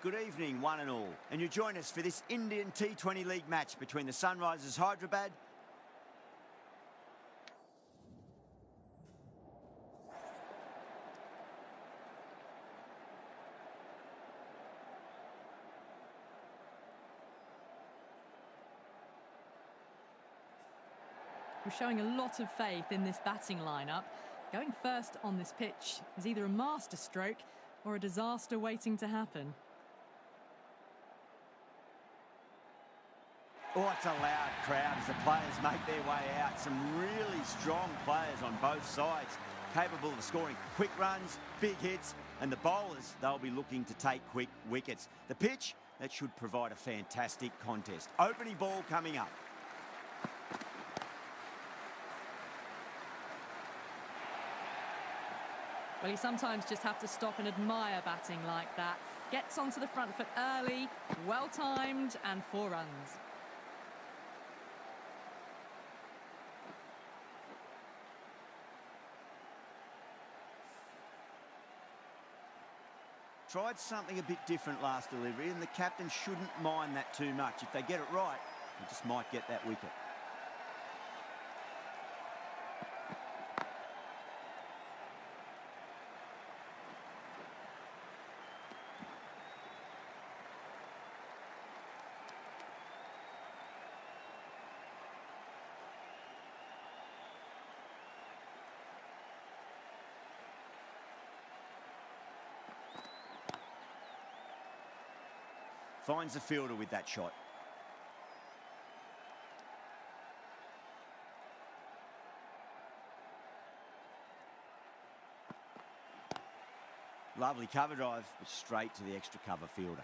Good evening, one and all, and you join us for this Indian T20 League match between the Sunrisers Hyderabad We're showing a lot of faith in this batting lineup. Going first on this pitch is either a masterstroke or a disaster waiting to happen. Oh, it's a loud crowd as the players make their way out. Some really strong players on both sides, capable of scoring quick runs, big hits, and the bowlers, they'll be looking to take quick wickets. The pitch, that should provide a fantastic contest. Opening ball coming up. Well, you sometimes just have to stop and admire batting like that. Gets onto the front foot early, well-timed, and 4 runs. Tried something a bit different last delivery, and the captain shouldn't mind that too much. If they get it right, they just might get that wicket. Finds the fielder with that shot. Lovely cover drive, but straight to the extra cover fielder.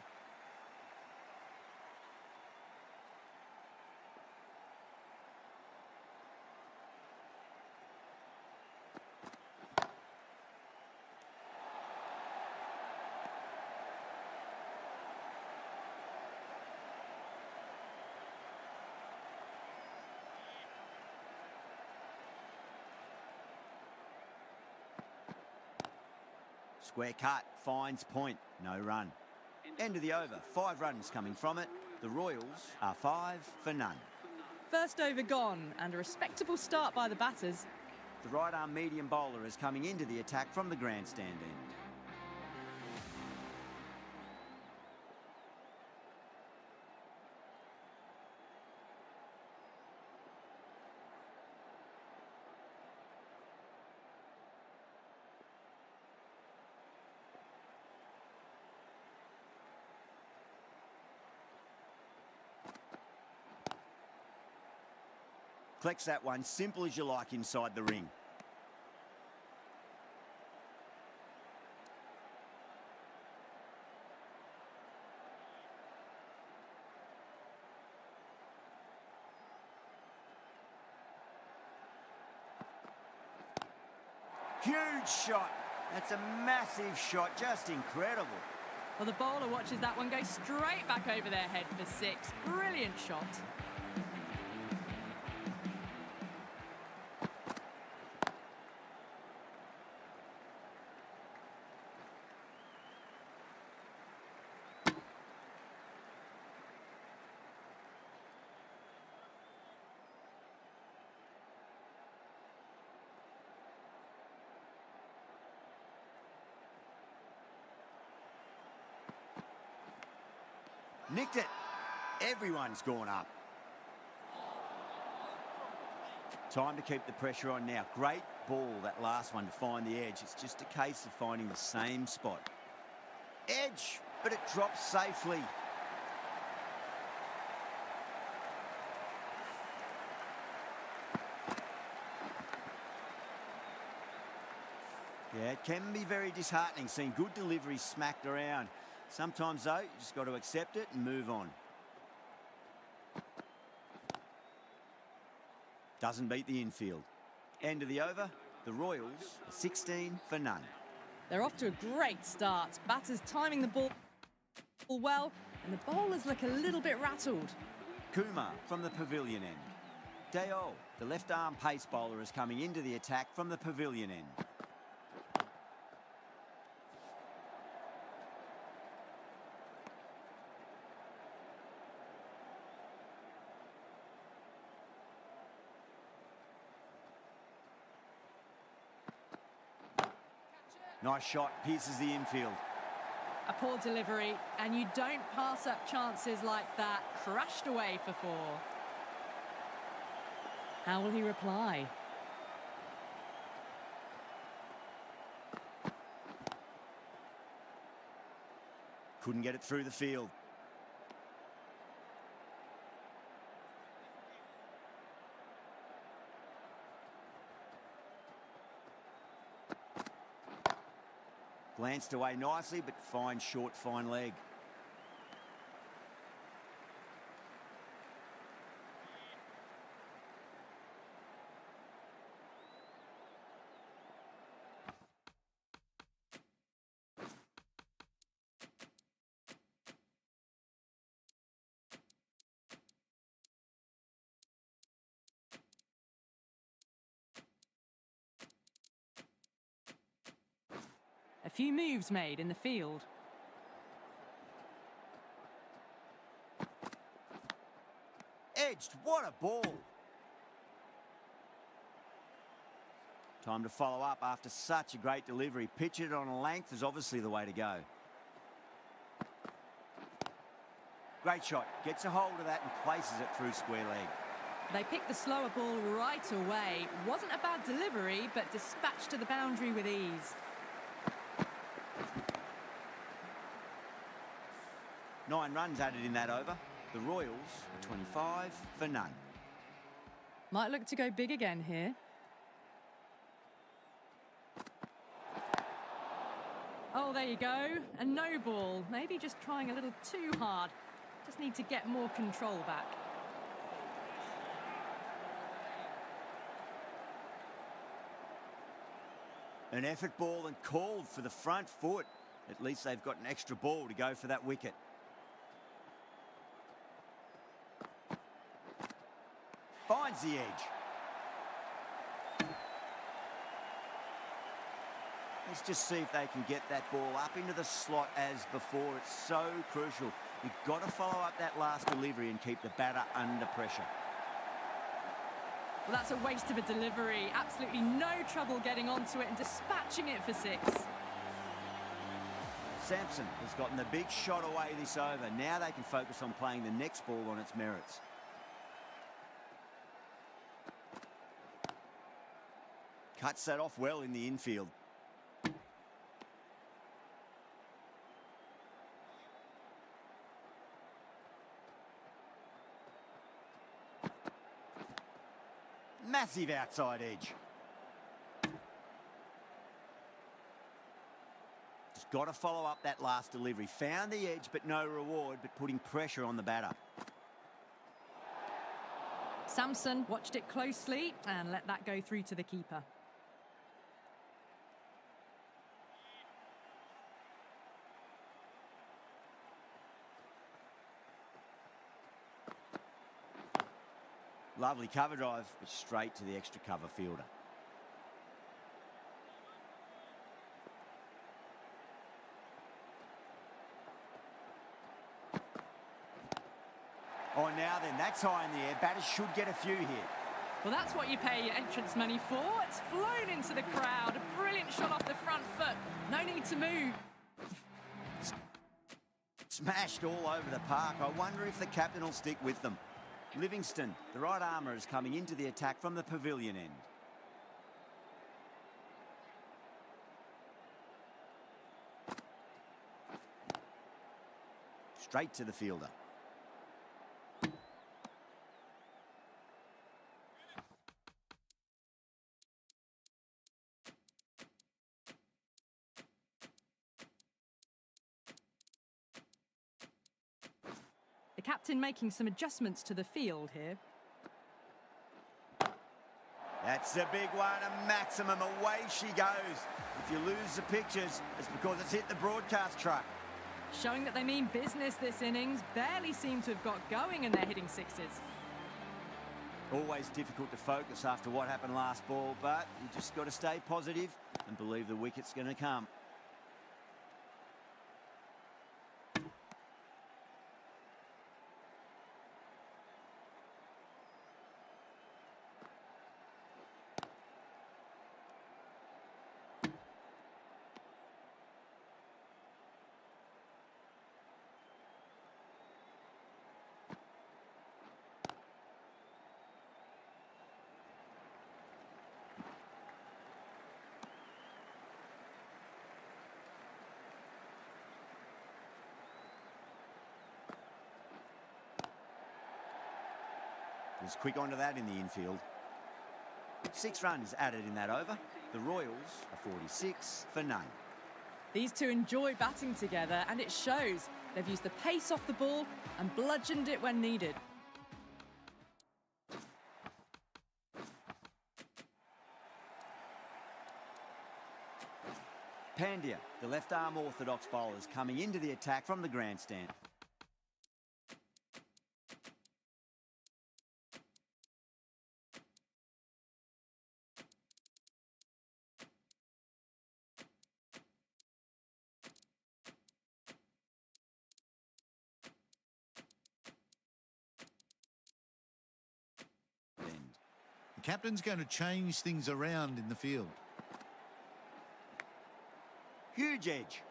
Square cut, finds point, no run. End of the over, 5 runs coming from it. The Royals are 5 for none. First over gone, and a respectable start by the batters. The right-arm medium bowler is coming into the attack from the grandstand end. Collects that one, simple as you like inside the ring. Huge shot. That's a massive shot, just incredible. Well, the bowler watches that one go straight back over their head for 6. Brilliant shot. Nicked it. Everyone's gone up. Time to keep the pressure on now. Great ball, that last one, to find the edge. It's just a case of finding the same spot. Edge, but it drops safely. Yeah, it can be very disheartening seeing good deliveries smacked around. Sometimes, though, you just got to accept it and move on. Doesn't beat the infield. End of the over, the Royals are 16 for none. They're off to a great start. Batters timing the ball well, and the bowlers look a little bit rattled. Kumar from the pavilion end. Dayol, the left-arm pace bowler, is coming into the attack from the pavilion end. Nice shot, pierces the infield. A poor delivery, and you don't pass up chances like that. Crashed away for 4. How will he reply? Couldn't get it through the field. Glanced away nicely, but fine short, fine leg. A few moves made in the field. Edged, what a ball. Time to follow up after such a great delivery. Pitch it on a length is obviously the way to go. Great shot, gets a hold of that and places it through square leg. They picked the slower ball right away. Wasn't a bad delivery, but dispatched to the boundary with ease. 9 runs added in that over. The Royals are 25 for none. Might look to go big again here. Oh, there you go. A no ball. Maybe just trying a little too hard. Just need to get more control back. An effort ball and called for the front foot. At least they've got an extra ball to go for that wicket. Finds the edge. Let's just see if they can get that ball up into the slot as before. It's so crucial. You've got to follow up that last delivery and keep the batter under pressure. Well, that's a waste of a delivery. Absolutely no trouble getting onto it and dispatching it for 6. Sampson has gotten the big shot away this over. Now they can focus on playing the next ball on its merits. Cuts that off well in the infield. Massive outside edge. Just got to follow up that last delivery. Found the edge, but no reward, but putting pressure on the batter. Sampson watched it closely and let that go through to the keeper. Lovely cover drive, but straight to the extra cover fielder. Oh, now then, that's high in the air. Batters should get a few here. Well, that's what you pay your entrance money for. It's flown into the crowd. A brilliant shot off the front foot. No need to move. Smashed all over the park. I wonder if the captain will stick with them. Livingston, the right armour, is coming into the attack from the pavilion end. Straight to the fielder. The captain making some adjustments to the field here. That's a big one, a maximum. Away she goes. If you lose the pictures, it's because it's hit the broadcast truck. Showing that they mean business this innings. Barely seem to have got going and they're hitting 6s. Always difficult to focus after what happened last ball, but you just got to stay positive and believe the wicket's going to come. Was quick onto that in the infield. 6 runs added in that over. The Royals are 46 for none. These two enjoy batting together, and it shows. They've used the pace off the ball and bludgeoned it when needed. Pandya, the left-arm orthodox bowlers, coming into the attack from the grandstand. The captain's going to change things around in the field. Huge edge.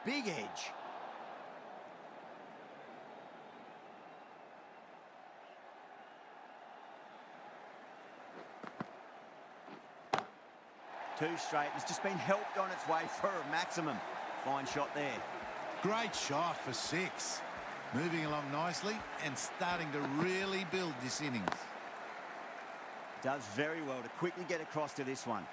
Big edge. Two straight. It's just been helped on its way for a maximum. Fine shot there. Great shot for 6. Moving along nicely and starting to really build this innings. Does very well to quickly get across to this one.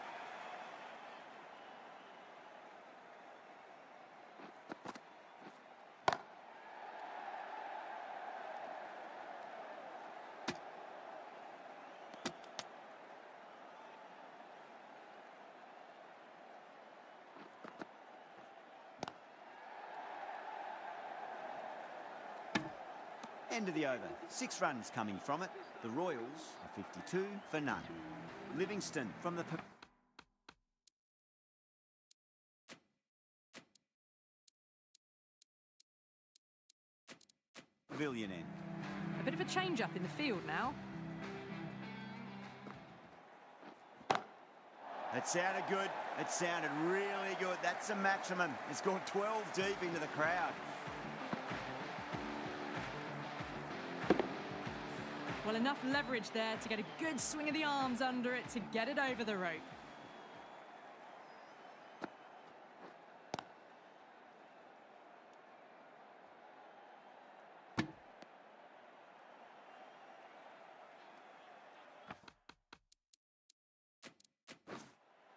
End of the over. 6 runs coming from it. The Royals are 52 for none. Livingston from the pavilion end. A bit of a change-up in the field now. It sounded good. It sounded really good. That's a maximum. It's gone 12 deep into the crowd. Well, enough leverage there to get a good swing of the arms under it to get it over the rope.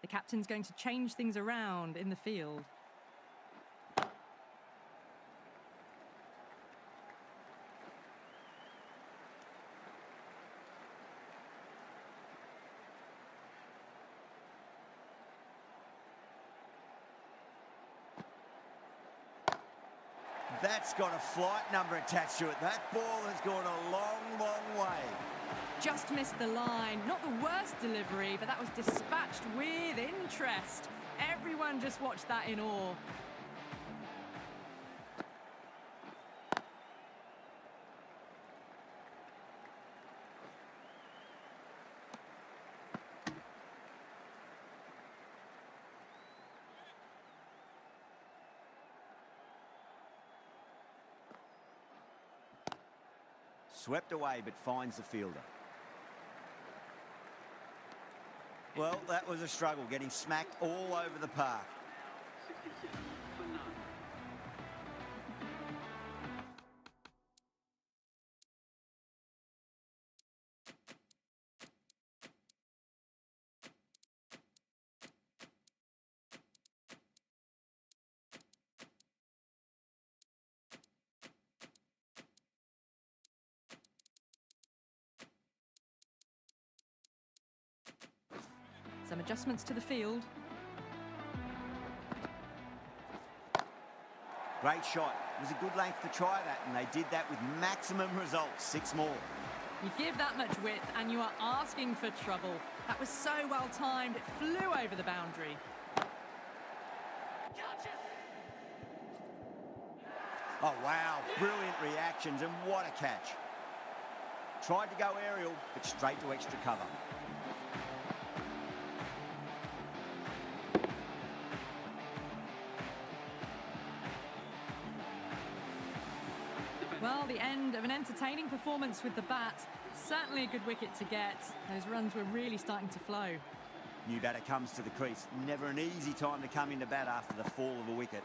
The captain's going to change things around in the field. That's got a flight number attached to it. That ball has gone a long, long way. Just missed the line. Not the worst delivery, but that was dispatched with interest. Everyone just watched that in awe. Swept away, but finds the fielder. Well, that was a struggle, getting smacked all over the park. Some adjustments to the field. Great shot. It was a good length to try that, and they did that with maximum results. 6 more. You give that much width and you are asking for trouble. That was so well timed, it flew over the boundary. Oh, wow. Brilliant reactions, and what a catch. Tried to go aerial, but straight to extra cover. Well, the end of an entertaining performance with the bat. Certainly a good wicket to get. Those runs were really starting to flow. New batter comes to the crease. Never an easy time to come into bat after the fall of a wicket.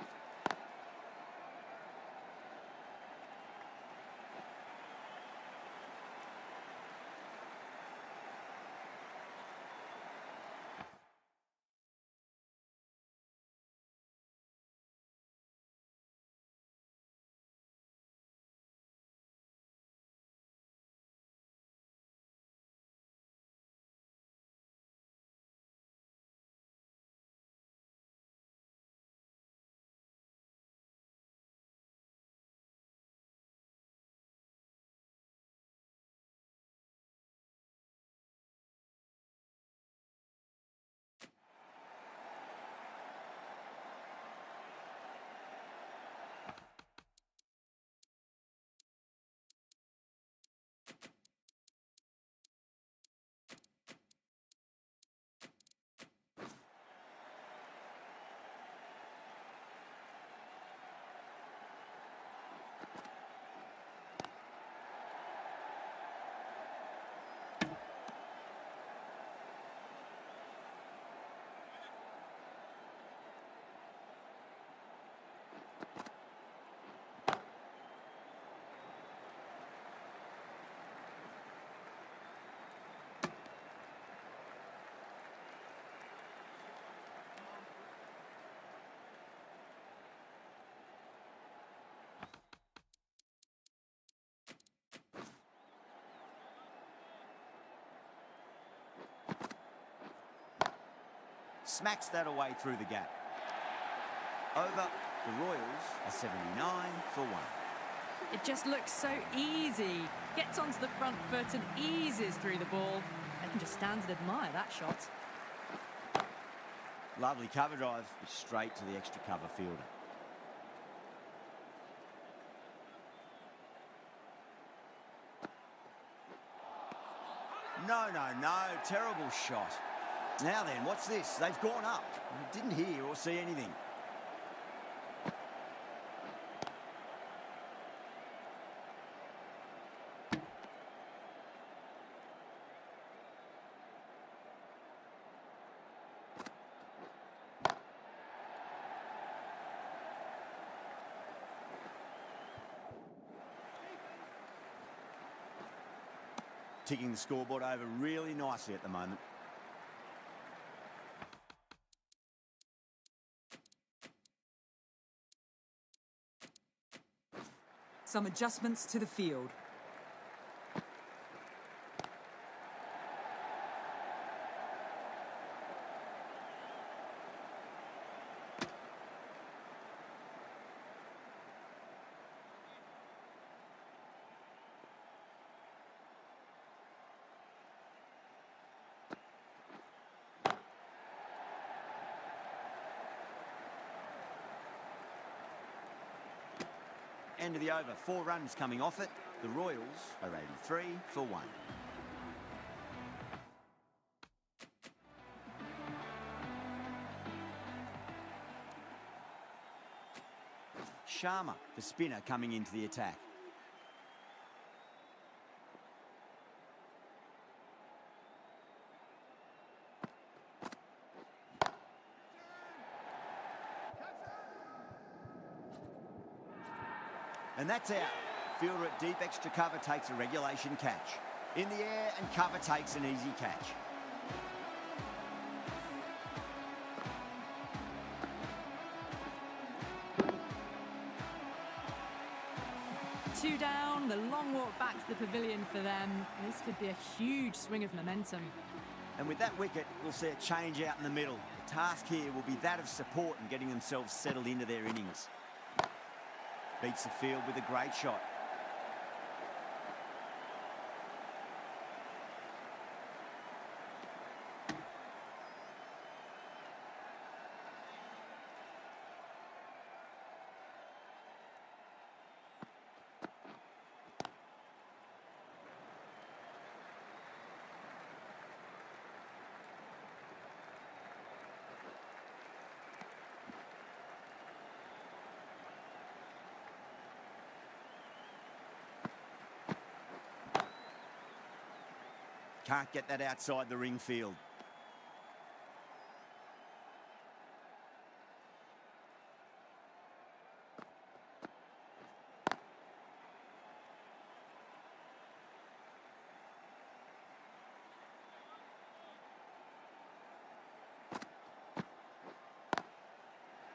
Smacks that away through the gap. Over, the Royals are 79 for 1. It just looks so easy. Gets onto the front foot and eases through the ball. They can just stand and admire that shot. Lovely cover drive, straight to the extra cover fielder. No, terrible shot. Now then, what's this? They've gone up. Didn't hear or see anything. Ticking the scoreboard over really nicely at the moment. Some adjustments to the field. End of the over, 4 runs coming off it. The Royals are 83 for 1. Sharma, the spinner, coming into the attack. And that's out. Fielder at deep extra cover takes a regulation catch. In the air and cover takes an easy catch. Two down, the long walk back to the pavilion for them. This could be a huge swing of momentum. And with that wicket, we'll see a change out in the middle. The task here will be that of support and getting themselves settled into their innings. Beats the field with a great shot. Can't get that outside the ring field.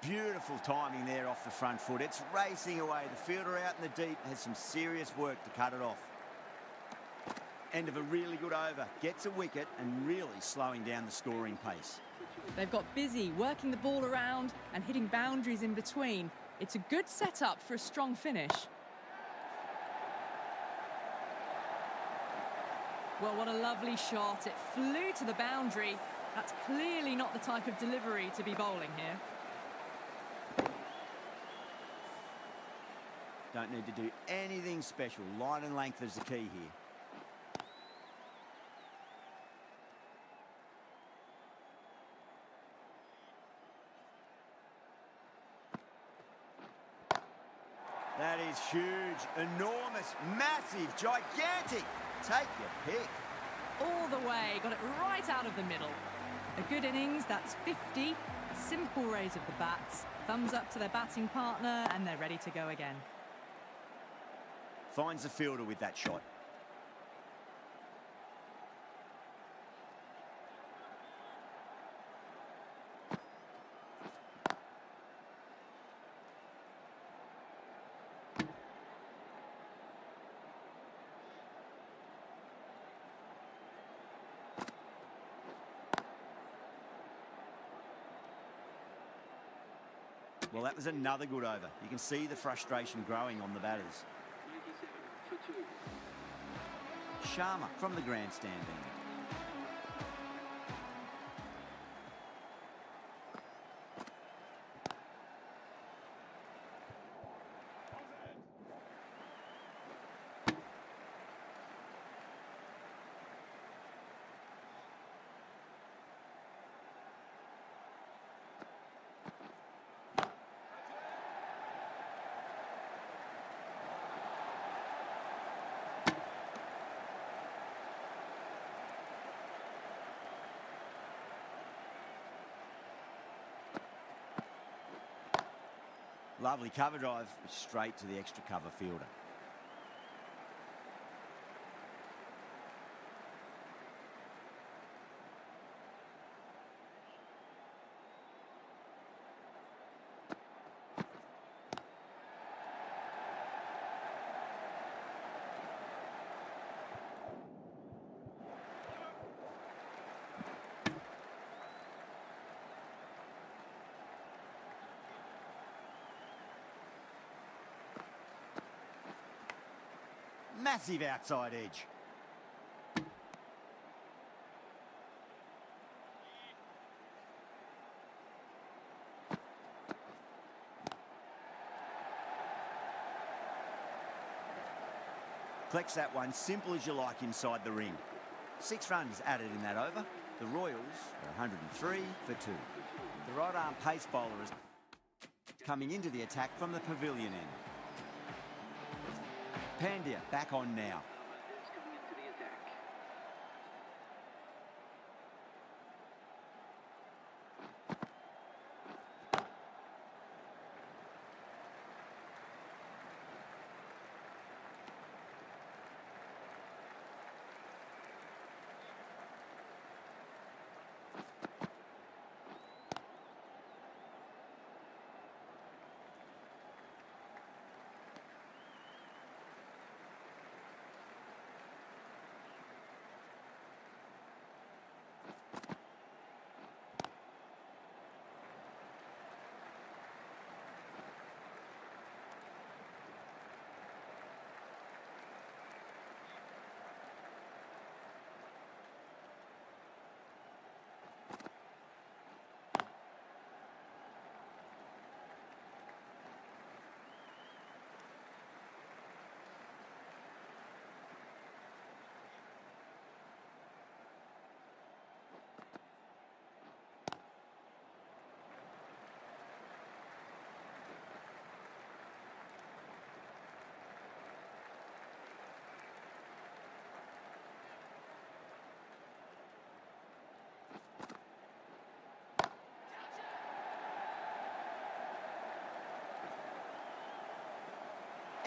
Beautiful timing there off the front foot. It's racing away. The fielder out in the deep has some serious work to cut it off. End of a really good over. Gets a wicket and really slowing down the scoring pace. They've got busy working the ball around and hitting boundaries in between. It's a good setup for a strong finish. Well, what a lovely shot. It flew to the boundary. That's clearly not the type of delivery to be bowling here. Don't need to do anything special. Line and length is the key here. That is huge, enormous, massive, gigantic. Take your pick. All the way, got it right out of the middle. A good innings, that's 50. A simple raise of the bats. Thumbs up to their batting partner and they're ready to go again. Finds the fielder with that shot. Well, that was another good over. You can see the frustration growing on the batters. Sharma from the grandstand end. Lovely cover drive, straight to the extra cover fielder. Massive outside edge. Collects that one, simple as you like inside the ring. 6 runs added in that over. The Royals are 103 for 2. The right arm pace bowler is coming into the attack from the pavilion end. Pandya back on now.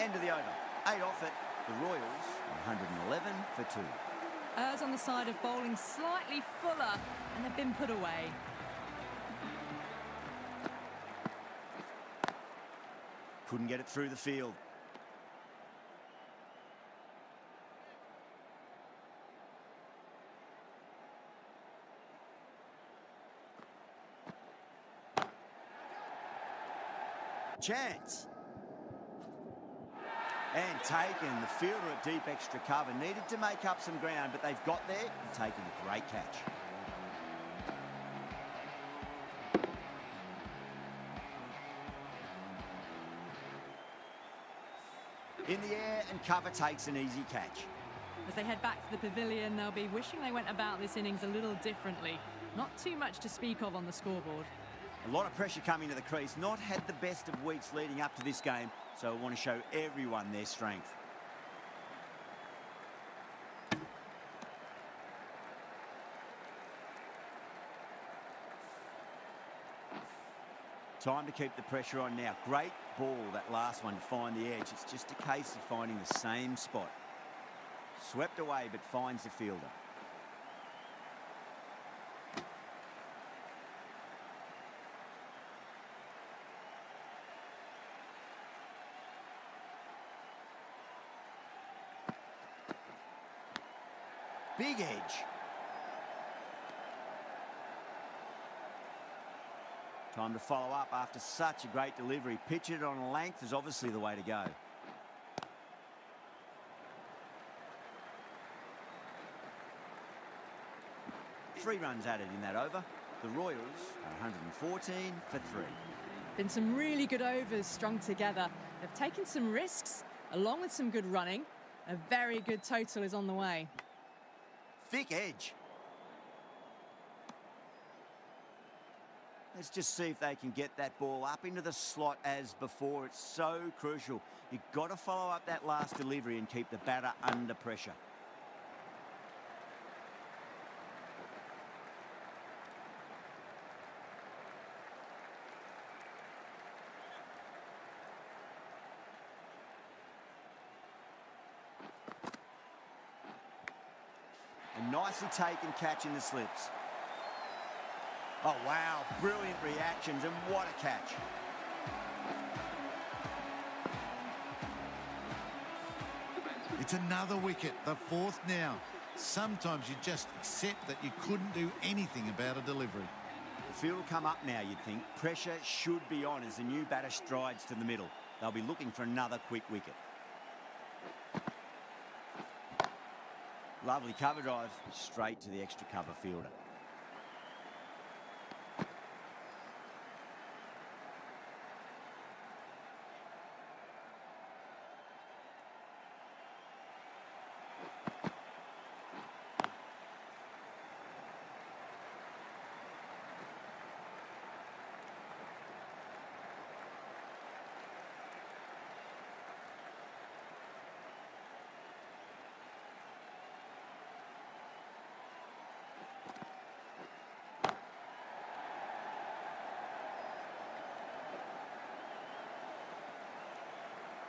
End of the over. 8 off it. The Royals, 111 for 2. Errs on the side of bowling slightly fuller, and they've been put away. Couldn't get it through the field. Chance. And taken. The fielder at deep extra cover needed to make up some ground, but they've got there and taken a great catch. In the air, and cover takes an easy catch. As they head back to the pavilion, they'll be wishing they went about this innings a little differently. Not too much to speak of on the scoreboard. A lot of pressure coming to the crease. Not had the best of weeks leading up to this game, so I want to show everyone their strength. Time to keep the pressure on now. Great ball, that last one, to find the edge. It's just a case of finding the same spot. Swept away, but finds the fielder. Big edge. Time to follow up after such a great delivery. Pitch it on length is obviously the way to go. Three runs added in that over. The Royals are 114 for 3. Been some really good overs strung together. They've taken some risks, along with some good running. A very good total is on the way. Thick edge. Let's just see if they can get that ball up into the slot as before. It's so crucial. You've got to follow up that last delivery and keep the batter under pressure. And nicely taken catch in the slips. Oh, wow. Brilliant reactions, and what a catch. It's another wicket, the 4th now. Sometimes you just accept that you couldn't do anything about a delivery. The field will come up now, you'd think. Pressure should be on as the new batter strides to the middle. They'll be looking for another quick wicket. Lovely cover drive, straight to the extra cover fielder.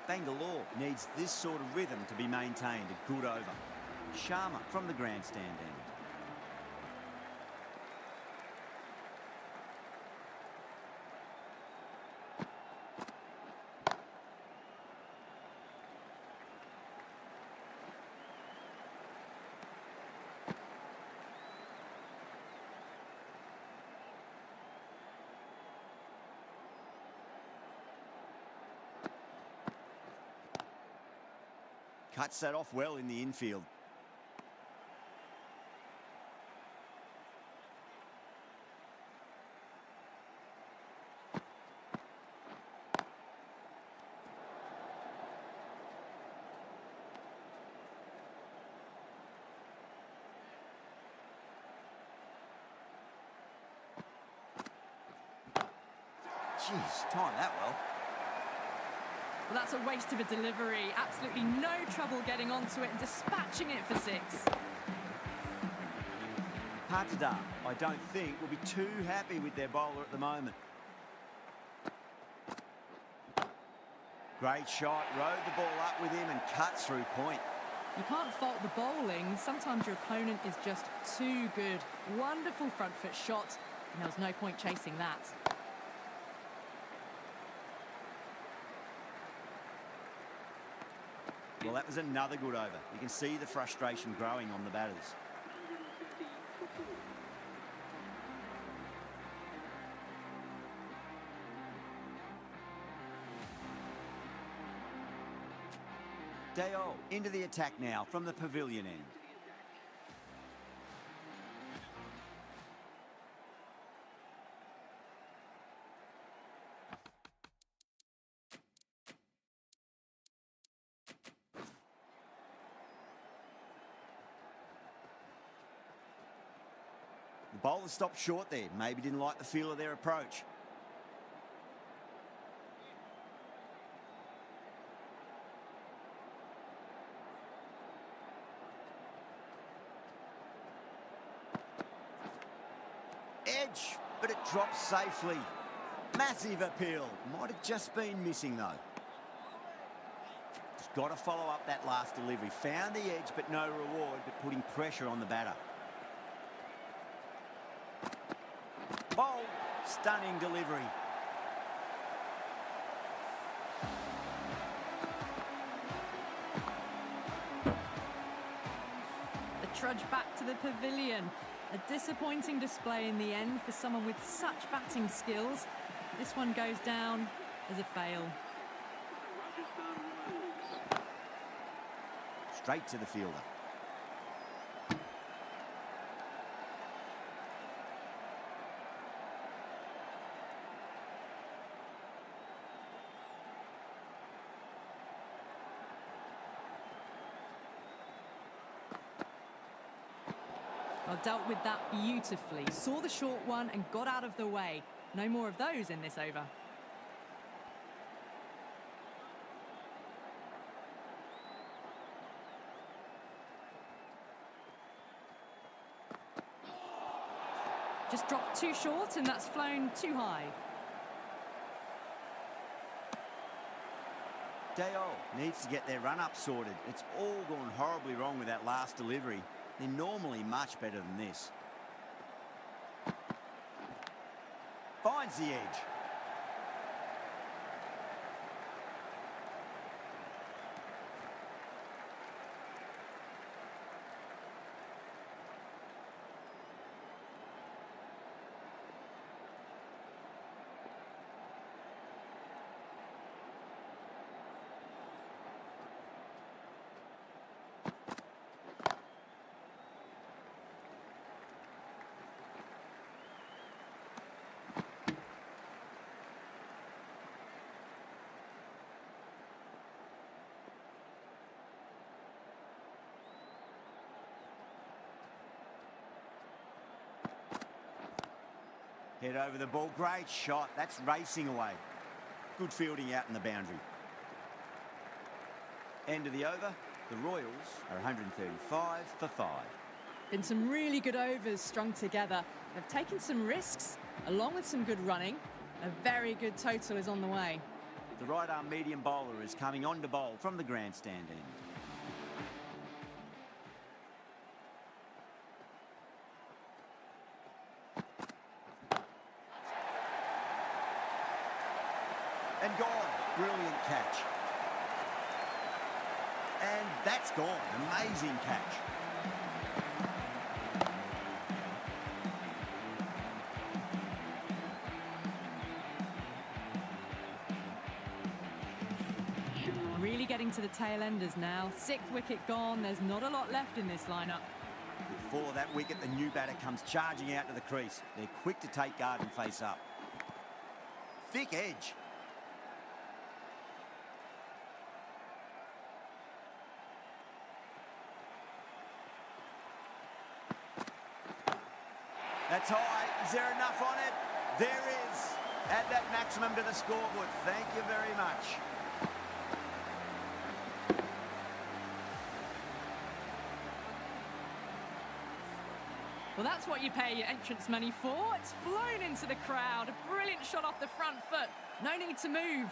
Bangalore needs this sort of rhythm to be maintained. A good over. Sharma from the grandstand end. Cuts that off well in the infield. Jeez, timed that well. Well, that's a waste of a delivery. Absolutely no trouble getting onto it and dispatching it for 6. Patidar, I don't think, will be too happy with their bowler at the moment. Great shot, rode the ball up with him and cuts through point. You can't fault the bowling. Sometimes your opponent is just too good. Wonderful front foot shot, and there was no point chasing that. Well, that was another good over. You can see the frustration growing on the batters. Dale into the attack now from the pavilion end. The bowler stopped short there. Maybe didn't like the feel of their approach. Edge, but it drops safely. Massive appeal. Might have just been missing though. Just got to follow up that last delivery. Found the edge, but no reward, but putting pressure on the batter. Bowl, stunning delivery. The trudge back to the pavilion. A disappointing display in the end for someone with such batting skills. This one goes down as a fail. Straight to the fielder. Well, dealt with that beautifully. Saw the short one and got out of the way. No more of those in this over. Just dropped too short and that's flown too high. Dale needs to get their run-up sorted. It's all gone horribly wrong with that last delivery. They're normally much better than this. Finds the edge. Head over the ball, great shot. That's racing away. Good fielding out in the boundary. End of the over. The Royals are 135 for 5. Been some really good overs strung together. They've taken some risks, along with some good running. A very good total is on the way. The right-arm medium bowler is coming on to bowl from the grandstand end. And gone. Brilliant catch. And that's gone. Amazing catch. Really getting to the tail enders now. 6th wicket gone. There's not a lot left in this lineup. Before that wicket, the new batter comes charging out to the crease. They're quick to take guard and face up. Thick edge. That's high. Is there enough on it? There is. Add that maximum to the scoreboard. Thank you very much. Well, that's what you pay your entrance money for. It's flown into the crowd. A brilliant shot off the front foot. No need to move.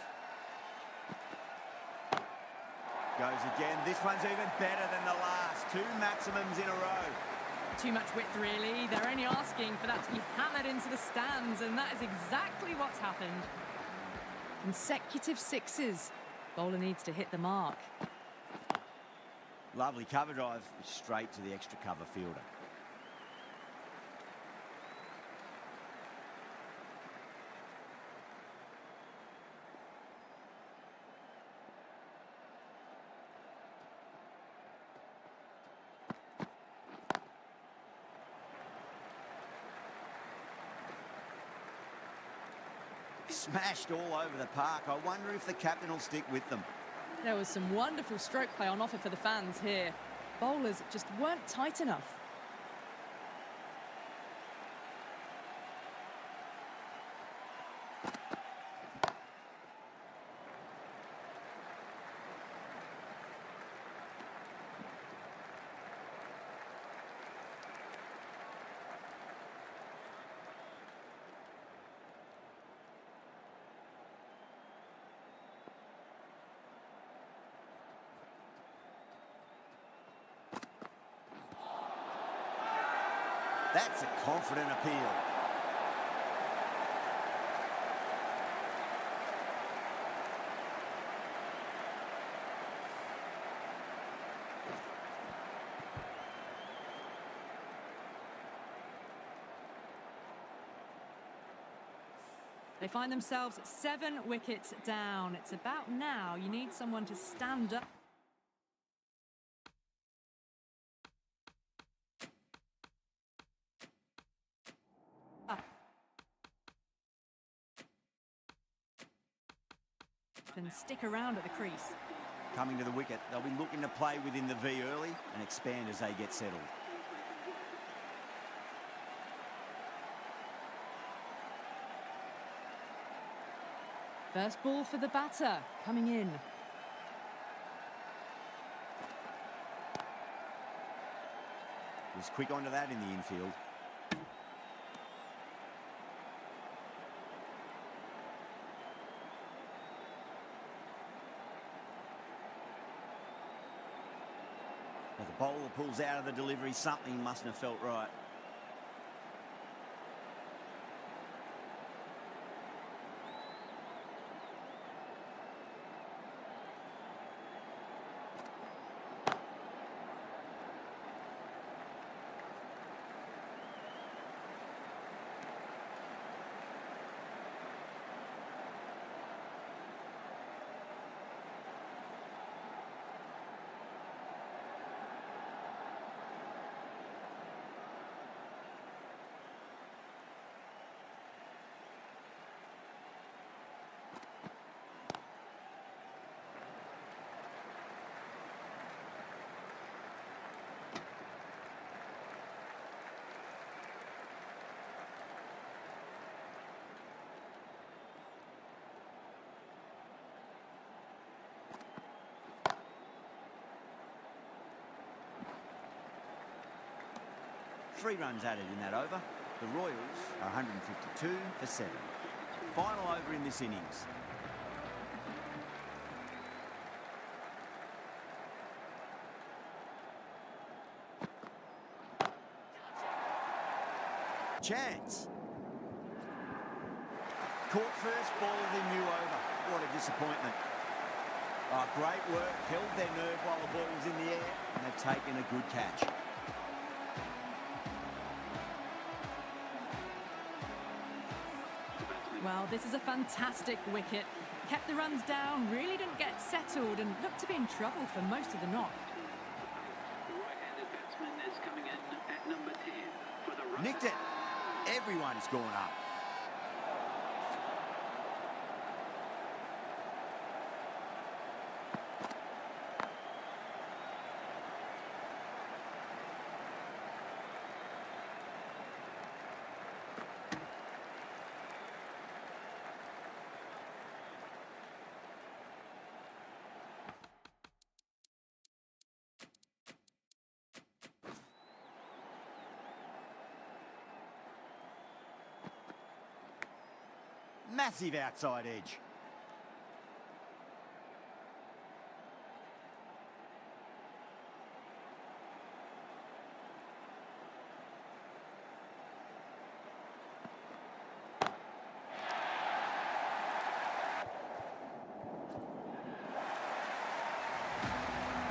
Goes again. This one's even better than the last. 2 maximums in a row. Too much width, really. They're only asking for that to be hammered into the stands, and that is exactly what's happened. Consecutive sixes. Bowler needs to hit the mark. Lovely cover drive, straight to the extra cover fielder. Smashed all over the park. I wonder if the captain will stick with them. There was some wonderful stroke play on offer for the fans here. Bowlers just weren't tight enough. That's a confident appeal. They find themselves 7 wickets down. It's about now. You need someone to stand up. And stick around at the crease. Coming to the wicket, they'll be looking to play within the V early and expand as they get settled. First ball for the batter, coming in. Was quick onto that in the infield. As the bowler pulls out of the delivery, something mustn't have felt right. Three runs added in that over. The Royals are 152 for 7. Final over in this innings. Chance. Caught first ball of the new over. What a disappointment. Oh, great work. Held their nerve while the ball was in the air, and they've taken a good catch. Well, this is a fantastic wicket. Kept the runs down, really didn't get settled, and looked to be in trouble for most of the knock. Right-handed batsman is coming in at number 10 for the run. Nicked it. Everyone's gone up. Massive outside edge.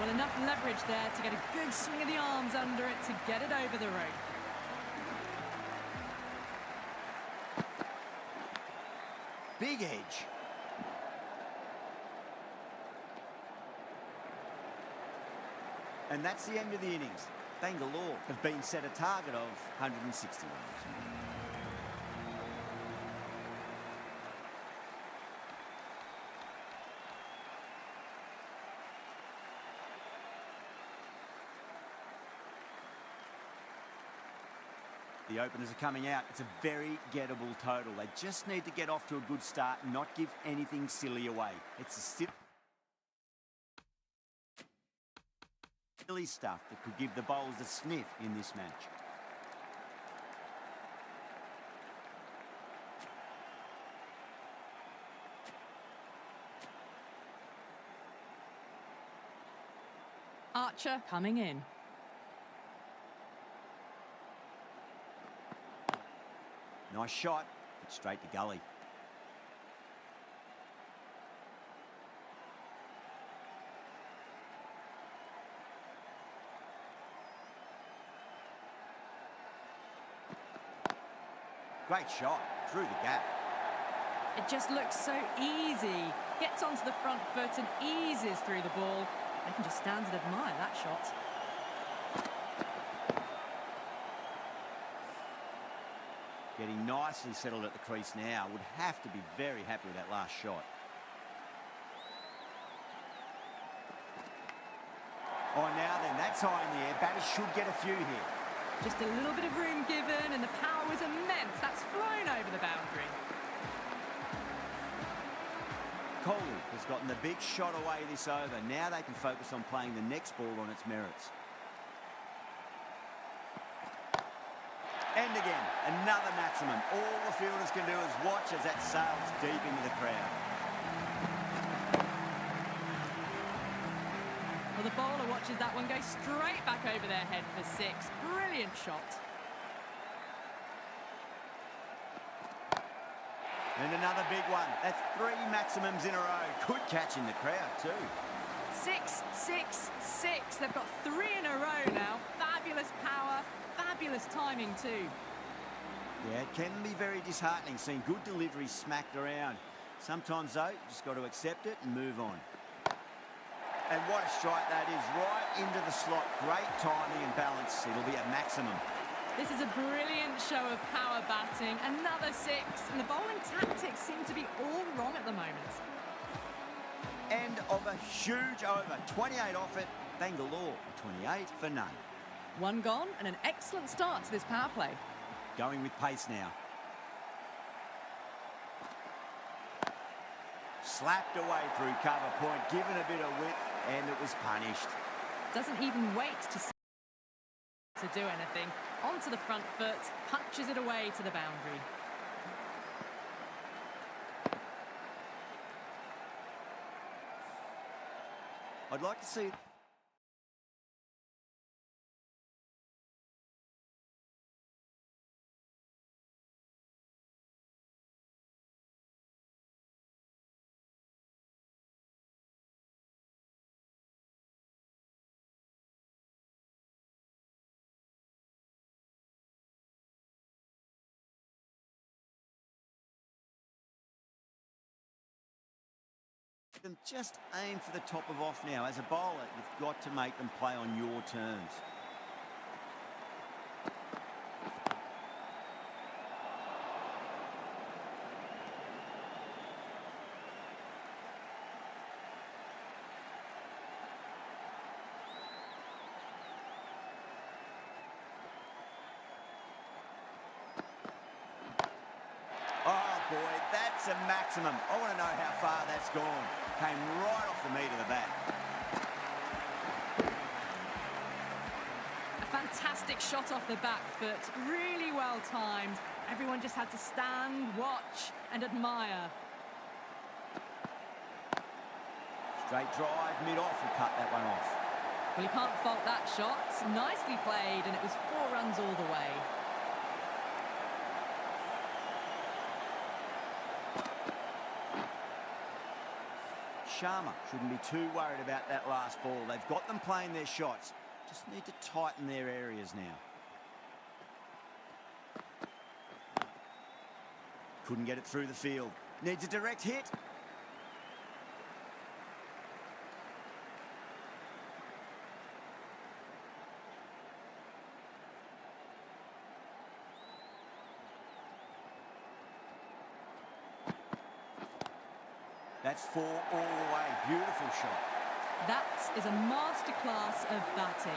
Well, enough leverage there to get a good swing of the arms under it to get it over the rope. Big edge. And that's the end of the innings. Bangalore have been set a target of 160 runs. The openers are coming out. It's a very gettable total. They just need to get off to a good start and not give anything silly away. It's a silly stuff that could give the bowlers a sniff in this match. Archer coming in. Nice shot, but straight to gully. Great shot, through the gap. It just looks so easy. Gets onto the front foot and eases through the ball. They can just stand and admire that shot. Getting nicely settled at the crease now. Would have to be very happy with that last shot. Oh, now then, that's high in the air. Batters should get a few here. Just a little bit of room given and the power was immense. That's flown over the boundary. Kohli has gotten the big shot away this over. Now they can focus on playing the next ball on its merits. And again, another maximum. All the fielders can do is watch as that sails deep into the crowd. Well, the bowler watches that one go straight back over their head for six. Brilliant shot. And another big one. That's 3 maximums in a row. Good catch in the crowd too. 6, 6, 6. They've got 3 in a row now. Fabulous power, fabulous timing too. Yeah, it can be very disheartening seeing good delivery smacked around. Sometimes though, you just got to accept it and move on. And what a strike that is, right into the slot. Great timing and balance. It'll be a maximum. This is a brilliant show of power batting. Another 6, and the bowling tactics seem to be all wrong at the moment. End of a huge over. 28 off it. Bangalore, 28 for none. 1 gone, and an excellent start to this power play. Going with pace now. Slapped away through cover point, given a bit of width, and it was punished. Doesn't even wait to do anything. Onto the front foot, punches it away to the boundary. I'd like to see... them just aim for the top of off now. As a bowler, you've got to make them play on your terms. Oh boy, that's a maximum. I want to know how far that's gone. Came right off the meat of the bat. A fantastic shot off the back foot, really well timed. Everyone just had to stand, watch and admire. Straight drive, mid-off, will cut that one off. Well, you can't fault that shot. Nicely played, and it was 4 runs all the way. Sharma shouldn't be too worried about that last ball. They've got them playing their shots. Just need to tighten their areas now. Couldn't get it through the field. Needs a direct hit. That's 4 all the way. Beautiful shot. That is a masterclass of batting.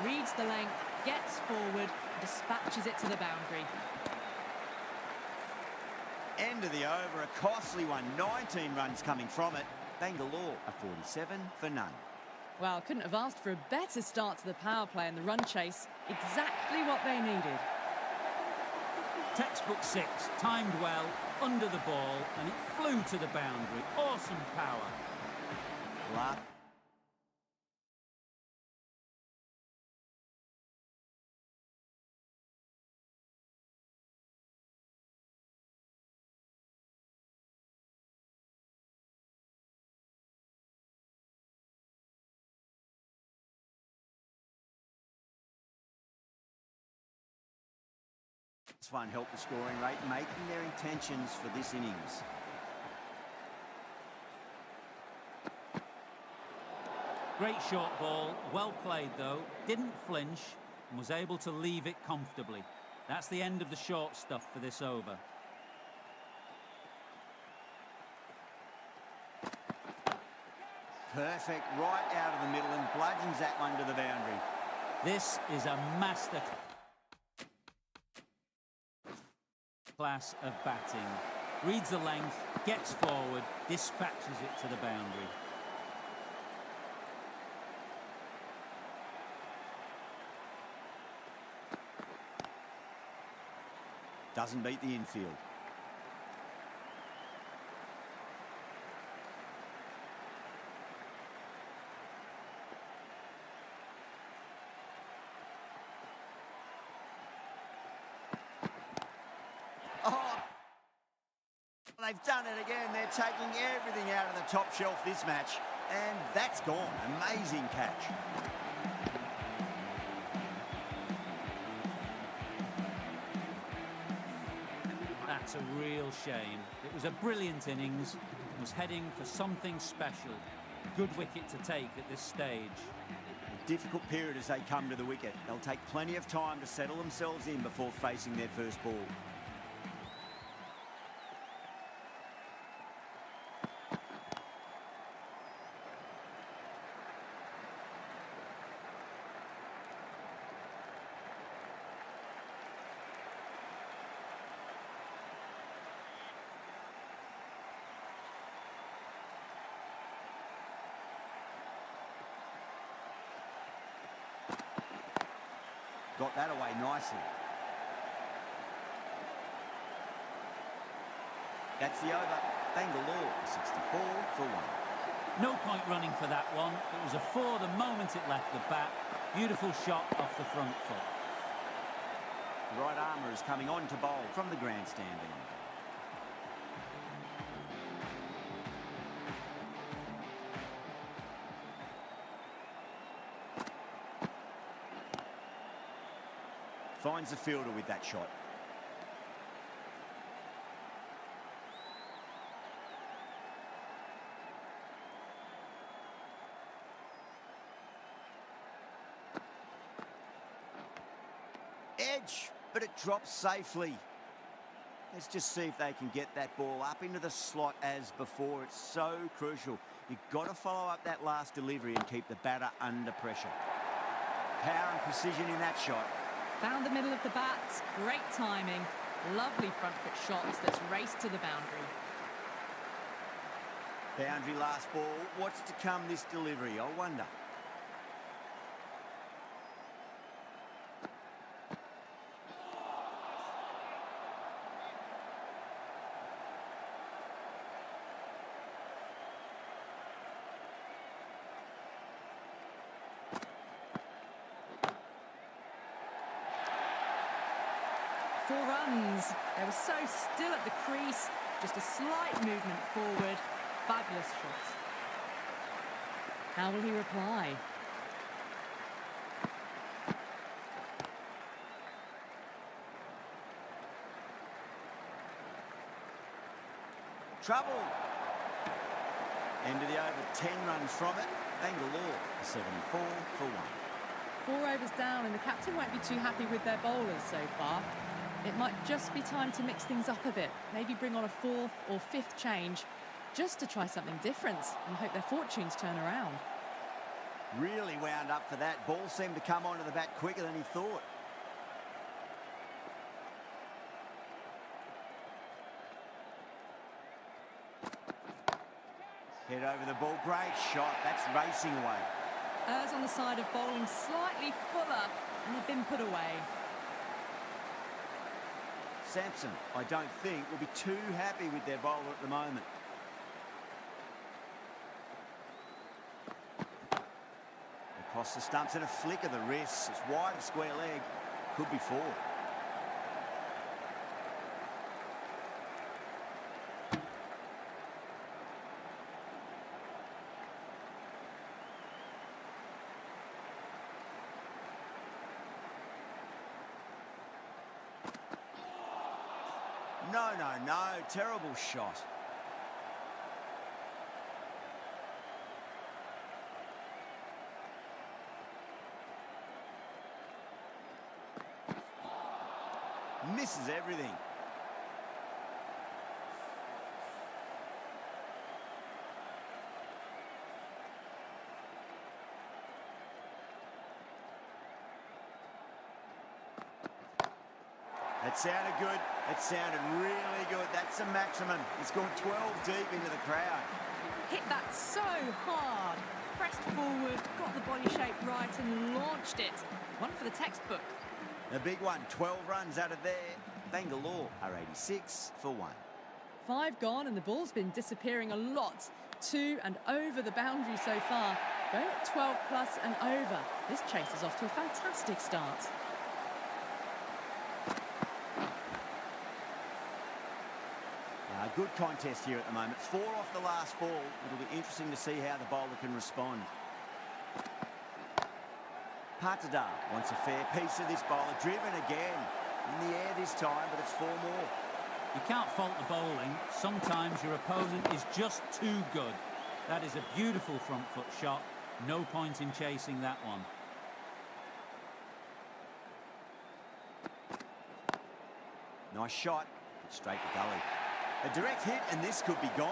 Reads the length, gets forward, dispatches it to the boundary. End of the over, a costly one. 19 runs coming from it. Bangalore a 47 for none. Well, couldn't have asked for a better start to the power play and the run chase. Exactly what they needed. Textbook 6, timed well, under the ball, and it flew to the boundary. Awesome power. Clark. This one helped the scoring rate, making their intentions for this innings. Great short ball, well played though, didn't flinch and was able to leave it comfortably. That's the end of the short stuff for this over. Perfect, right out of the middle and bludgeons that one to the boundary. This is a master class of batting. Reads the length, gets forward, dispatches it to the boundary. Doesn't beat the infield. Oh, they've done it again. They're taking everything out of the top shelf this match. And that's gone. Amazing catch. That's a real shame. It was a brilliant innings. Was heading for something special. Good wicket to take at this stage. A difficult period as they come to the wicket. They'll take plenty of time to settle themselves in before facing their first ball. Got that away nicely. That's the over. Bangalore 64 for 1. No point running for that one. It was a 4 the moment it left the bat. Beautiful shot off the front foot. The right armour is coming on to bowl from the grandstand end. Finds the fielder with that shot. Edge, but it drops safely. Let's just see if they can get that ball up into the slot as before. It's so crucial. You've got to follow up that last delivery and keep the batter under pressure. Power and precision in that shot. Found the middle of the bat, great timing. Lovely front foot shots that's raced to the boundary. Boundary last ball. What's to come this delivery, I wonder. Four runs. They were so still at the crease. Just a slight movement forward. Fabulous shot. How will he reply? Trouble. End of the over, 10 runs from it. Bangalore, 74 for 1. 4 overs down, and the captain won't be too happy with their bowlers so far. It might just be time to mix things up a bit. Maybe bring on a 4th or 5th change just to try something different and hope their fortunes turn around. Really wound up for that. Ball seemed to come onto the bat quicker than he thought. Head over the ball. Great shot. That's racing away. Errs on the side of bowling slightly fuller, and they've been put away. Sampson, I don't think, will be too happy with their bowler at the moment. Across the stumps and a flick of the wrist. It's wide of square leg. Could be 4. No. Terrible shot. Misses everything. That sounded good. It sounded really good. That's the maximum. It's gone 12 deep into the crowd. Hit that so hard. Pressed forward, got the body shape right and launched it. One for the textbook. The big one, 12 runs out of there. Bangalore are 86 for 1. 5 gone, and the ball's been disappearing a lot. To and over the boundary so far. Going at 12 plus and over. This chase is off to a fantastic start. Good contest here at the moment. 4 off the last ball. It'll be interesting to see how the bowler can respond. Patadar wants a fair piece of this bowler. Driven again. In the air this time, but it's 4 more. You can't fault the bowling. Sometimes your opponent is just too good. That is a beautiful front foot shot. No point in chasing that one. Nice shot. Straight to gully. A direct hit, and this could be gone.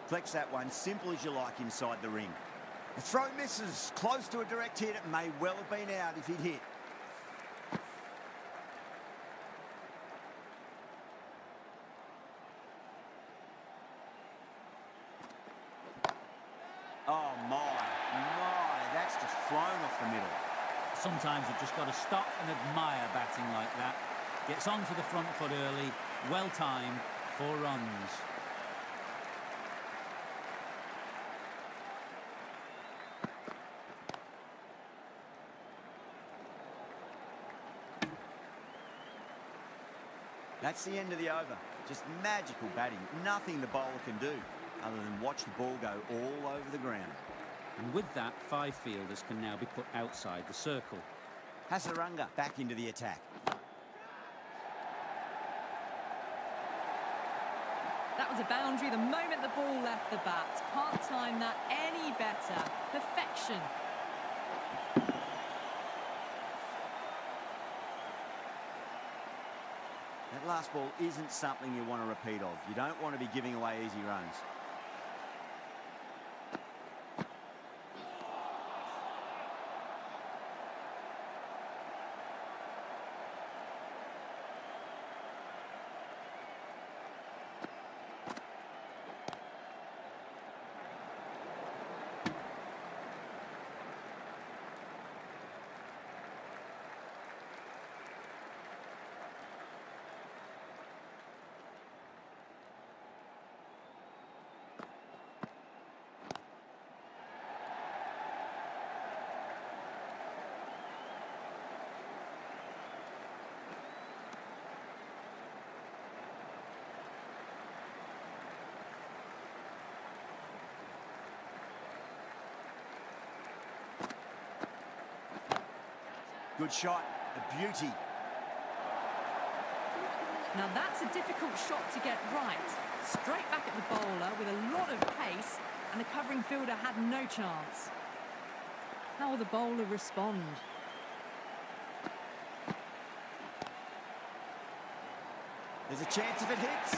Flex that one, simple as you like inside the ring. The throw misses, close to a direct hit. It may well have been out if he'd hit. Oh my, that's just flown off the middle. Sometimes you've just got to stop and admire batting like that. Gets onto the front foot early, well timed, 4 runs. That's the end of the over. Just magical batting. Nothing the bowler can do other than watch the ball go all over the ground. And with that, 5 fielders can now be put outside the circle. Hasaranga back into the attack. That was a boundary the moment the ball left the bat. Can't time that any better. Perfection. That last ball isn't something you want to repeat of. You don't want to be giving away easy runs. Good shot, a beauty. Now that's a difficult shot to get right. Straight back at the bowler with a lot of pace, and the covering fielder had no chance. How will the bowler respond? There's a chance if it hits.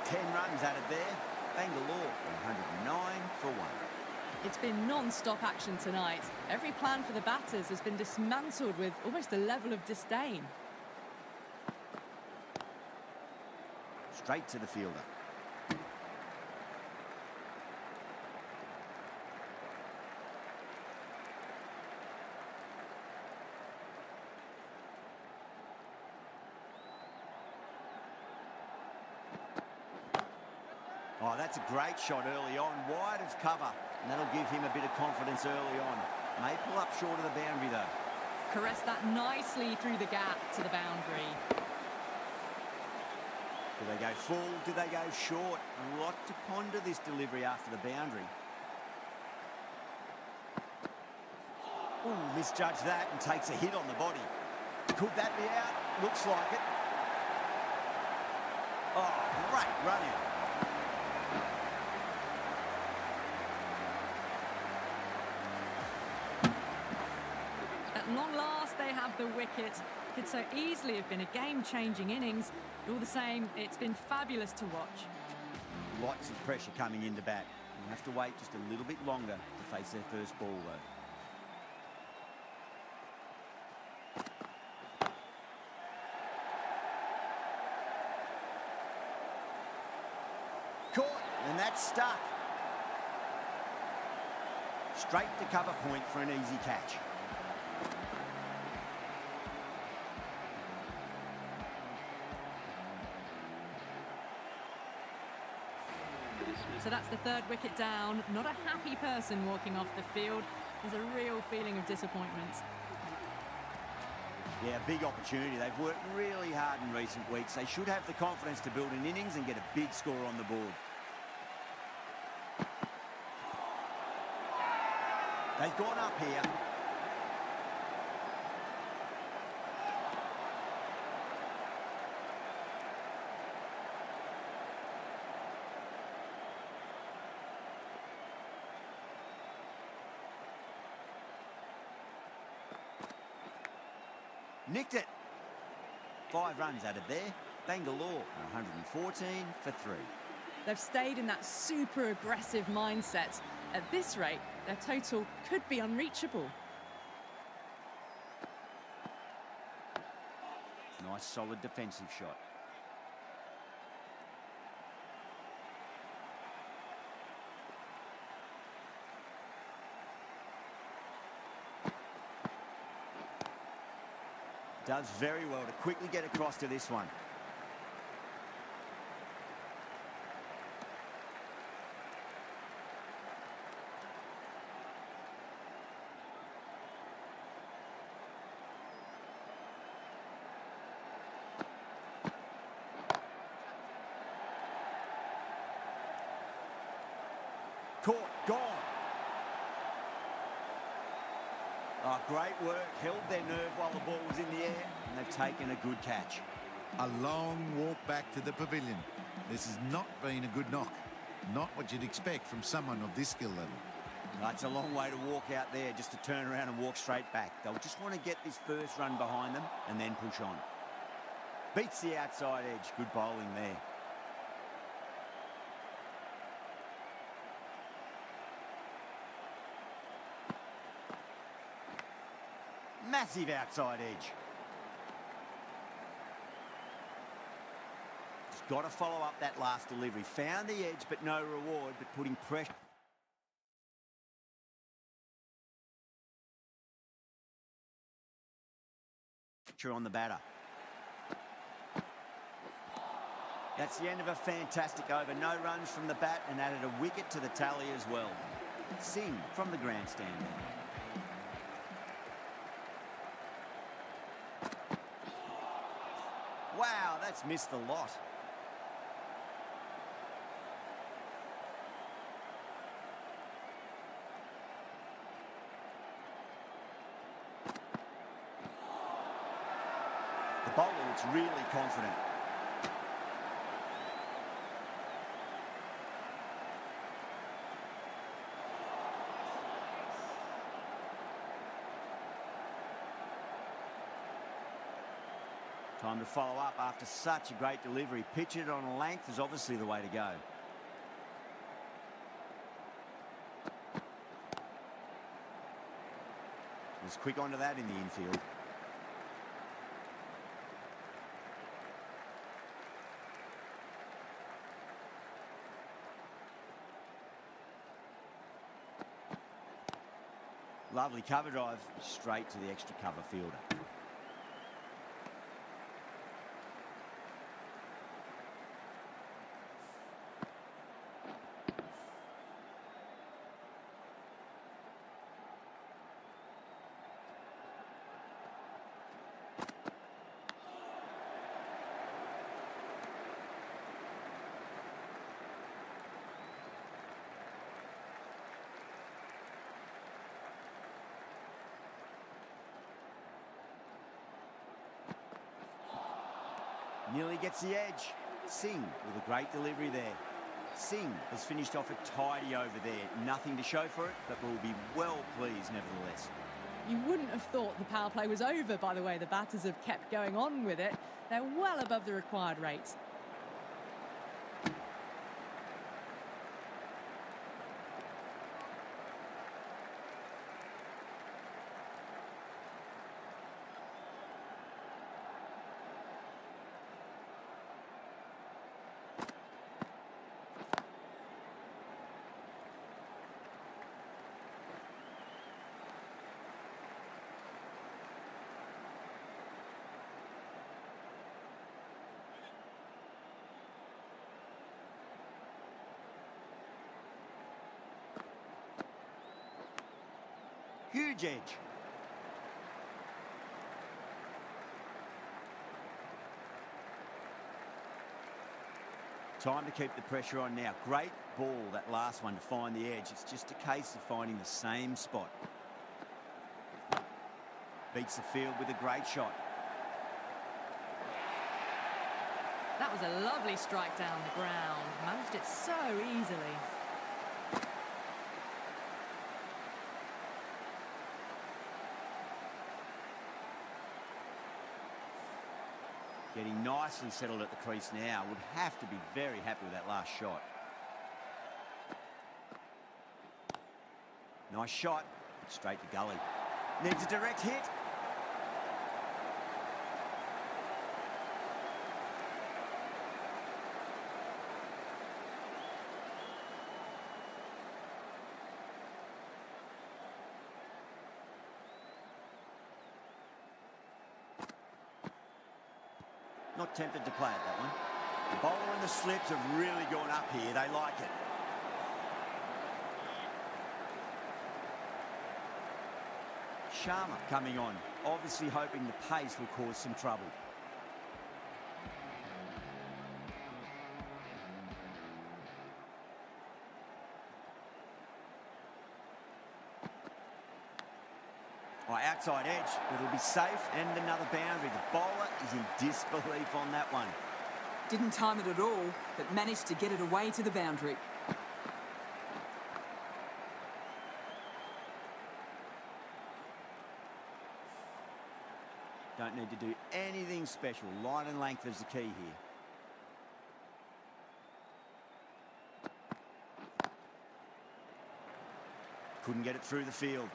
10 runs added there. Bangalore 109 for 1. It's been non-stop action tonight. Every plan for the batters has been dismantled with almost a level of disdain. Straight to the fielder. Oh, that's a great shot early on, wide of cover, and that'll give him a bit of confidence early on. May pull up short of the boundary though. Caressed that nicely through the gap to the boundary. Do they go full? Do they go short? A lot to ponder this delivery after the boundary. Oh, misjudged that and takes a hit on the body. Could that be out? Looks like it. Oh, great run out. At long last, they have the wicket. Could so easily have been a game-changing innings. All the same, it's been fabulous to watch. Lots of pressure coming into bat. We'll have to wait just a little bit longer to face their first ball, though. Caught, and that's stuck. Straight to cover point for an easy catch. So that's the third wicket down. Not a happy person walking off the field. There's a real feeling of disappointment. Yeah, big opportunity. They've worked really hard in recent weeks. They should have the confidence to build an innings and get a big score on the board. They've gone up here. Nicked it. 5 runs added there. Bangalore 114 for 3. They've stayed in that super aggressive mindset. At this rate, their total could be unreachable. Nice solid defensive shot. Does very well to quickly get across to this one. Caught, gone. Oh, great work. Held their nerve while the ball was in the air, and they've taken a good catch. A long walk back to the pavilion. This has not been a good knock. Not what you'd expect from someone of this skill level. That's a long way to walk out there just to turn around and walk straight back. They'll just want to get this first run behind them and then push on. Beats the outside edge. Good bowling there. Massive outside edge. Just got to follow up that last delivery. Found the edge, but no reward, but putting pressure on the batter. That's the end of a fantastic over. No runs from the bat and added a wicket to the tally as well. Singh from the grandstand there. Wow, that's missed the lot. bowler looks really confident. Time to follow up after such a great delivery. Pitch it on a length is obviously the way to go. Was quick onto that in the infield. Lovely cover drive straight to the extra cover fielder. Nearly gets the edge. Singh with a great delivery there. Singh has finished off a tidy over there. Nothing to show for it, but will be well pleased nevertheless. You wouldn't have thought the power play was over by the way the batters have kept going on with it. They're well above the required rates. Huge edge. Time to keep the pressure on now. Great ball, that last one, to find the edge. It's just a case of finding the same spot. Beats the field with a great shot. That was a lovely strike down the ground. Managed it so easily. Getting nicely settled at the crease now. Would have to be very happy with that last shot. Nice shot. Straight to gully. Needs a direct hit. Not tempted to play it, that one. The bowler and the slips have really gone up here. They like it. Sharma coming on, obviously hoping the pace will cause some trouble. Outside edge, but it'll be safe, and another boundary. The bowler is in disbelief on that one. Didn't time it at all, but managed to get it away to the boundary. Don't need to do anything special. Line and length is the key here. Couldn't get it through the field.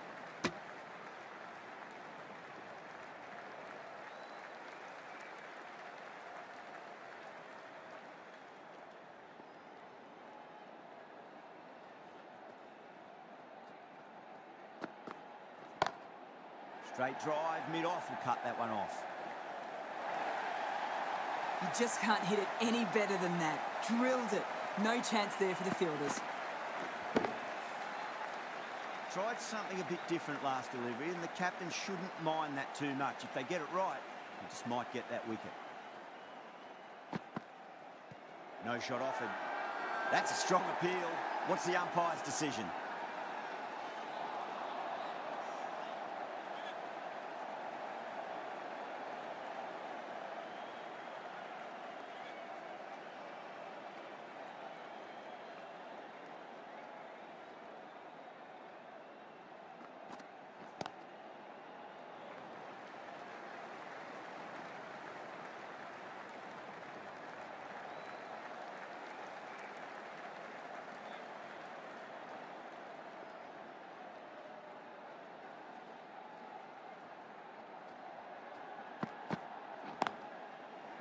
Straight drive, mid-off, will cut that one off. You just can't hit it any better than that. Drilled it. No chance there for the fielders. Tried something a bit different last delivery, and the captain shouldn't mind that too much. If they get it right, they just might get that wicket. No shot offered. That's a strong appeal. What's the umpire's decision?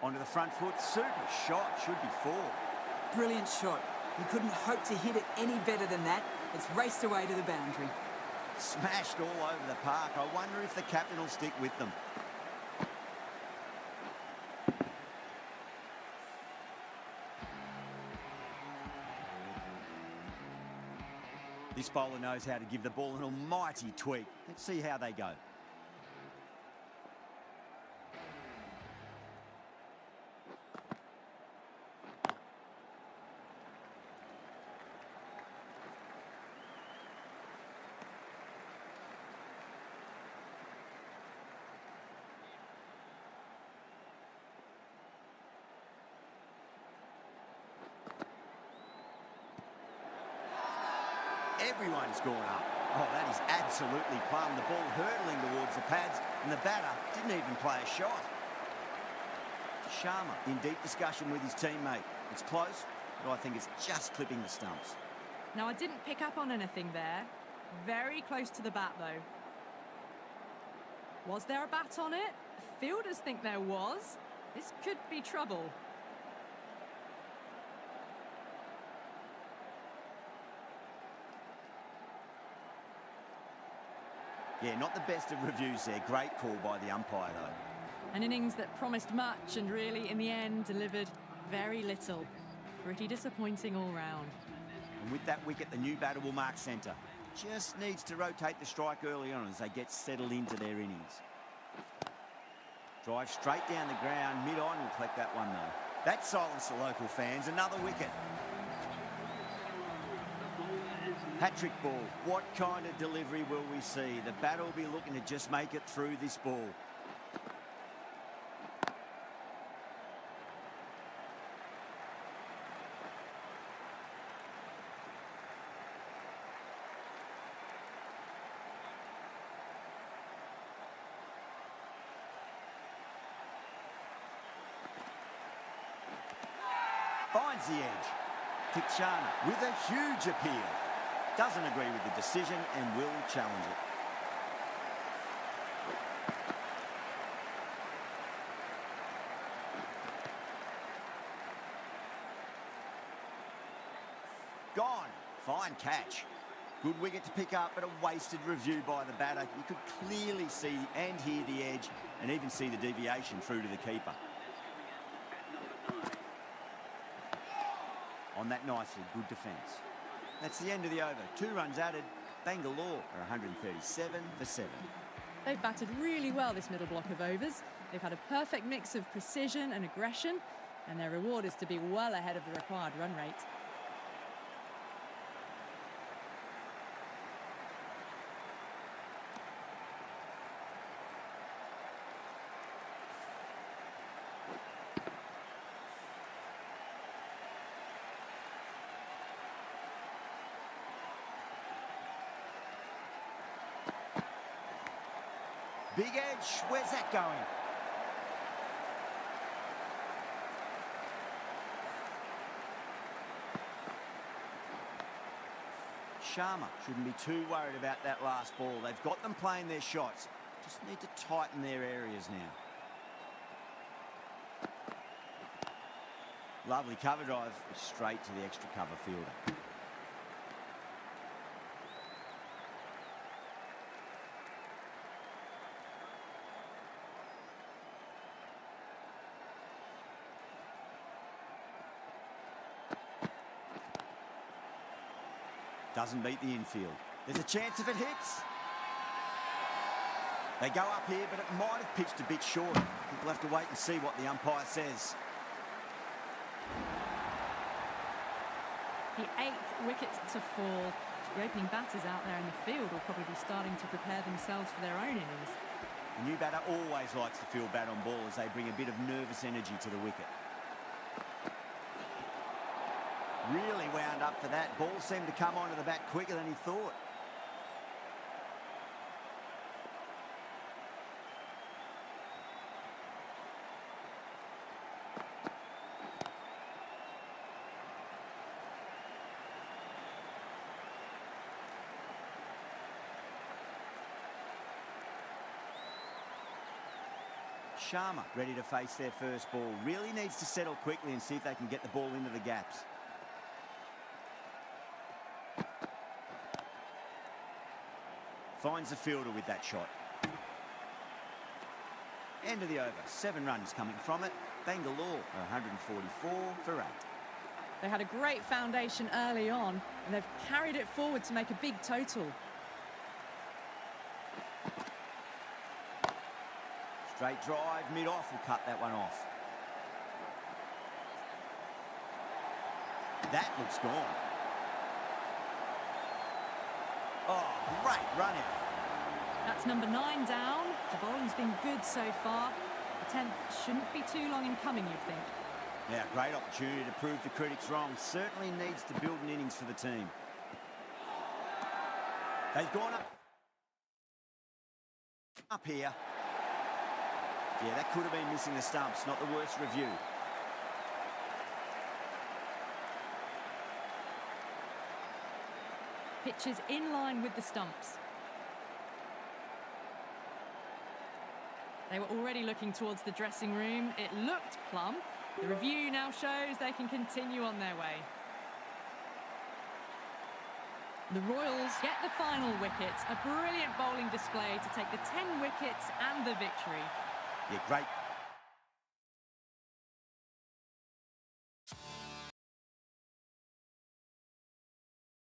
Onto the front foot. Super shot. Should be 4. Brilliant shot. You couldn't hope to hit it any better than that. It's raced away to the boundary. Smashed all over the park. I wonder if the captain will stick with them. This bowler knows how to give the ball an almighty tweak. Let's see how they go. Everyone's gone up. Oh, that is absolutely plumb. The ball hurtling towards the pads, and the batter didn't even play a shot. Sharma in deep discussion with his teammate. It's close, but I think it's just clipping the stumps. Now, I didn't pick up on anything there. Very close to the bat, though. Was there a bat on it? Fielders think there was. This could be trouble. Yeah, not the best of reviews there. Great call by the umpire, though. An innings that promised much and really, in the end, delivered very little. Pretty disappointing all round. And with that wicket, the new batter will mark centre. Just needs to rotate the strike early on as they get settled into their innings. Drive straight down the ground. Mid-on will collect that one, though. That silenced the local fans. Another wicket. Hat-trick ball. What kind of delivery will we see? The batter will be looking to just make it through this ball. Finds the edge. Tikshana with a huge appeal. Doesn't agree with the decision and will challenge it. Gone. Fine catch. Good wicket to pick up, but a wasted review by the batter. You could clearly see and hear the edge and even see the deviation through to the keeper. On that nicely, good defence. That's the end of the over. 2 runs added. Bangalore are 137 for 7. They've batted really well this middle block of overs. They've had a perfect mix of precision and aggression, and their reward is to be well ahead of the required run rate. Big edge, where's that going? Sharma shouldn't be too worried about that last ball. They've got them playing their shots. Just need to tighten their areas now. Lovely cover drive, straight to the extra cover fielder. Doesn't beat the infield. There's a chance if it hits. They go up here, but it might have pitched a bit short. I think we'll have to wait and see what the umpire says. The 8th wicket to fall. The opening batters out there in the field will probably be starting to prepare themselves for their own innings. The new batter always likes to feel bat on ball as they bring a bit of nervous energy to the wicket. Really wound up for that. Ball seemed to come onto the bat quicker than he thought. Sharma ready to face their first ball. Really needs to settle quickly and see if they can get the ball into the gaps. Finds the fielder with that shot. End of the over. 7 runs coming from it. Bangalore 144 for 8. They had a great foundation early on, and they've carried it forward to make a big total. Straight drive, mid-off will cut that one off. That looks gone. Oh, great run out. That's number 9 down. The bowling's been good so far. The 10th shouldn't be too long in coming, you'd think. Yeah, great opportunity to prove the critics wrong. Certainly needs to build an innings for the team. They've gone up here. Yeah, that could have been missing the stumps. Not the worst review. Pitch is in line with the stumps. They were already looking towards the dressing room. It looked plumb. The review now shows they can continue on their way. The Royals get the final wicket. A brilliant bowling display to take the 10 wickets and the victory. Yeah, great